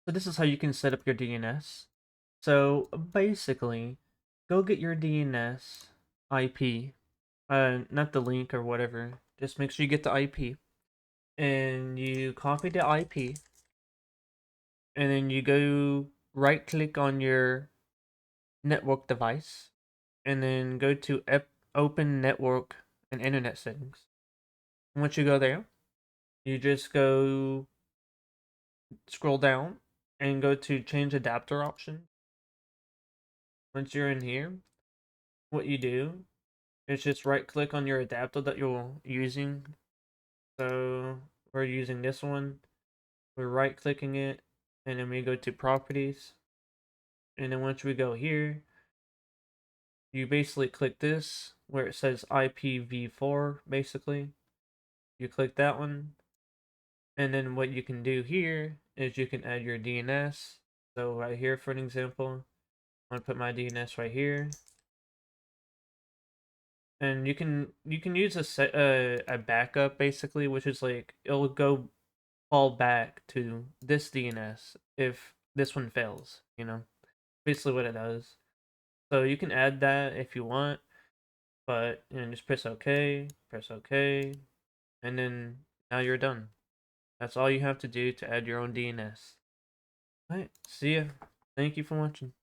So this is how you can set up your DNS. So basically, go get your DNS IP, not the link or whatever. Just make sure you get the IP, and you copy the IP, and then you go right click on your network device, and then go to Open Network and Internet Settings. Once you go there, you just go scroll down and go to Change Adapter option. Once you're in here, what you do is just right click on your adapter that you're using. So we're using this one. We're right clicking it, and then we go to Properties. And then once we go here, you basically click this where it says IPv4 basically. You click that one, and then what you can do here is you can add your DNS. So right here, for an example, I'm gonna put my DNS right here, and you can use a backup basically, which is like it'll go fall back to this DNS if this one fails. Basically what it does. So you can add that if you want, but just press OK, and then now you're done. That's all you have to do to add your own DNS. Alright, see ya. Thank you for watching.